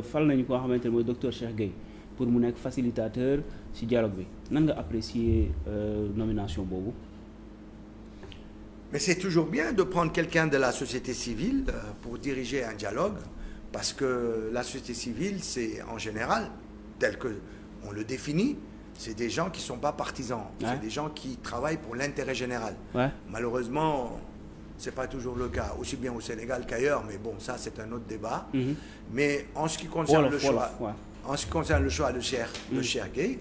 fal nañu ko xamante ne mooy docteur Cheikh Gueye pour mu nekk facilitateur ci dialogue bi nan nga apprécier nomination boobu. Mais c'est toujours bien de prendre quelqu'un de la société civile pour diriger un dialogue, parce que la société civile, c'est en général, tel que on le définit, c'est des gens qui ne sont pas partisans, c'est des gens qui travaillent pour l'intérêt général. Malheureusement, ce n'est pas toujours le cas, aussi bien au Sénégal qu'ailleurs, mais bon, ça c'est un autre débat. Mais en ce qui concerne le choix, en ce qui concerne le choix de Cheikh Gueye,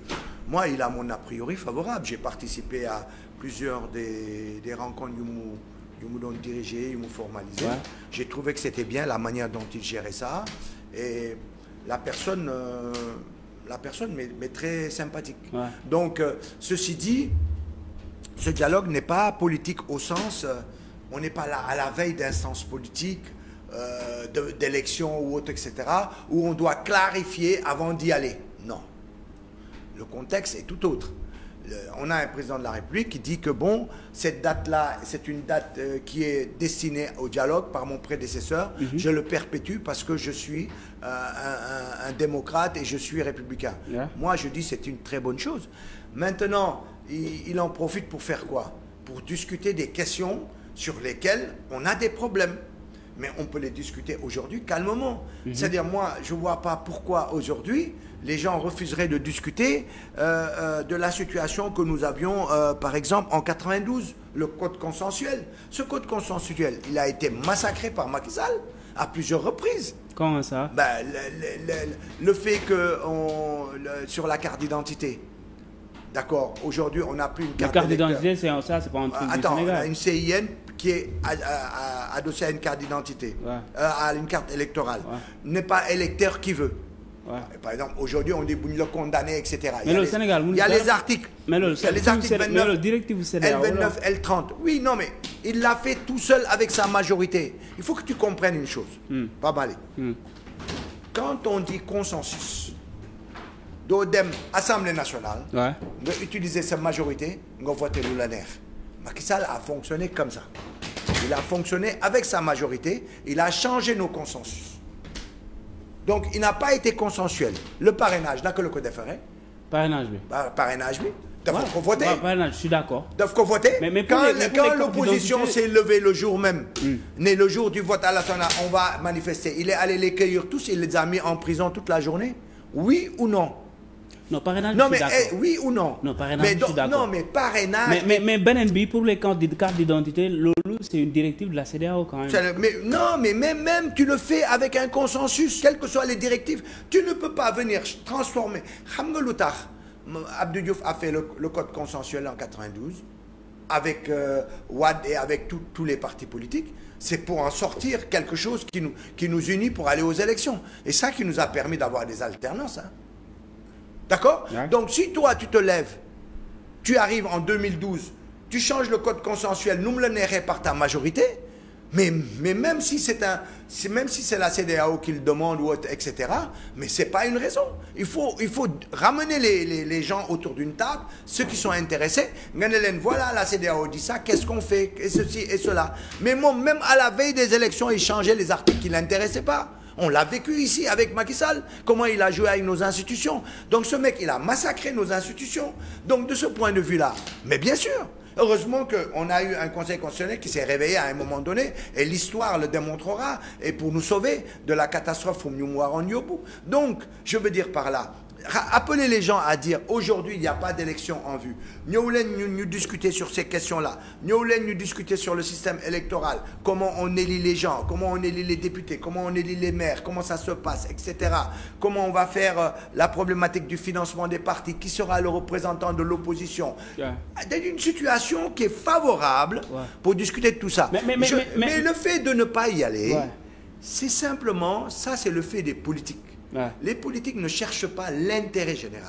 moi, il a mon a priori favorable. J'ai participé à plusieurs des rencontres du m'ont dirigé, ils m'ont formalisé. J'ai trouvé que c'était bien la manière dont il gérait ça. Et la personne m'est très sympathique. Donc, ceci dit, ce dialogue n'est pas politique au sens... on n'est pas là à la veille d'instances politiques, d'élections ou autres, etc., où on doit clarifier avant d'y aller. Non. Le contexte est tout autre. On a un président de la République qui dit que bon, cette date-là, c'est une date qui est destinée au dialogue par mon prédécesseur. Je le perpétue parce que je suis un démocrate et je suis républicain. Moi, je dis que c'est une très bonne chose. Maintenant, il en profite pour faire quoi? Pour discuter des questions sur lesquelles on a des problèmes. Mais on peut les discuter aujourd'hui calmement. C'est-à-dire, moi, je ne vois pas pourquoi aujourd'hui, les gens refuseraient de discuter de la situation que nous avions, par exemple, en 92, le code consensuel. Ce code consensuel, il a été massacré par Macky Sall à plusieurs reprises. Comment ça? Le fait que, sur la carte d'identité, d'accord, aujourd'hui, on n'a plus une carte d'identité, c'est ça, c'est pas un truc du Sénégal. On a une CIN qui est adossée à une carte d'identité, à une carte électorale. N'est pas électeur qui veut. Par exemple, aujourd'hui, on dit le condamné, etc. Mais le Sénégal, il y a les articles. Mais le articles 29, L29, L30. Oui, non, mais il l'a fait tout seul avec sa majorité. Il faut que tu comprennes une chose. Pas mal. Quand on dit consensus, d'Odem, Assemblée nationale, d'utiliser sa majorité, on va voter le nerf. Macky Sall a fonctionné comme ça. Il a fonctionné avec sa majorité, il a changé nos consensus. Donc, il n'a pas été consensuel. Le parrainage, là que le code est fait. Parrainage, oui. Parrainage, oui. Doivent voter. Parrainage, je suis d'accord. Doivent voter. Mais quand l'opposition s'est levée le jour même, le jour du vote à l'Assemblée, on va manifester. Il est allé les cueillir tous, il les a mis en prison toute la journée. Oui ou non? Non, parrainage, non, mais oui ou non? Non, parrainage, je suis d'accord. Non, mais parrainage... Mais BNB, pour les cartes d'identité, c'est une directive de la CEDEAO quand même. Non, mais même tu le fais avec un consensus, quelles que soient les directives. Tu ne peux pas venir transformer... Abdou Diouf a fait le code consensuel en 92, avec Wade et avec tous les partis politiques. C'est pour en sortir quelque chose qui nous unit pour aller aux élections. Et ça qui nous a permis d'avoir des alternances. Hein. D'accord? Donc, si toi, tu te lèves, tu arrives en 2012, tu changes le code consensuel, nous me le nérez par ta majorité, mais même si c'est la CEDEAO qui le demande, ou autre, etc., mais ce n'est pas une raison. Il faut ramener les gens autour d'une table, ceux qui sont intéressés. Voilà, la CEDEAO dit ça, qu'est-ce qu'on fait? Et ceci et cela. Mais même à la veille des élections, il changeait les articles qui ne l'intéressaient pas. On l'a vécu ici avec Macky Sall, comment il a joué avec nos institutions. Donc ce mec, il a massacré nos institutions. Donc de ce point de vue-là, mais bien sûr, heureusement qu'on a eu un conseil constitutionnel qui s'est réveillé à un moment donné, et l'histoire le démontrera, et pour nous sauver de la catastrophe au Nyumoir-Onyobu. Donc, je veux dire par là, appeler les gens à dire aujourd'hui il n'y a pas d'élection en vue. Nous discuter sur ces questions-là. Nous discuter sur le système électoral. Comment on élit les gens, comment on élit les députés, comment on élit les maires, comment ça se passe, etc. Comment on va faire la problématique du financement des partis, qui sera le représentant de l'opposition. C'est une situation qui est favorable pour discuter de tout ça. Mais le fait de ne pas y aller, c'est simplement, ça c'est le fait des politiques. Les politiques ne cherchent pas l'intérêt général.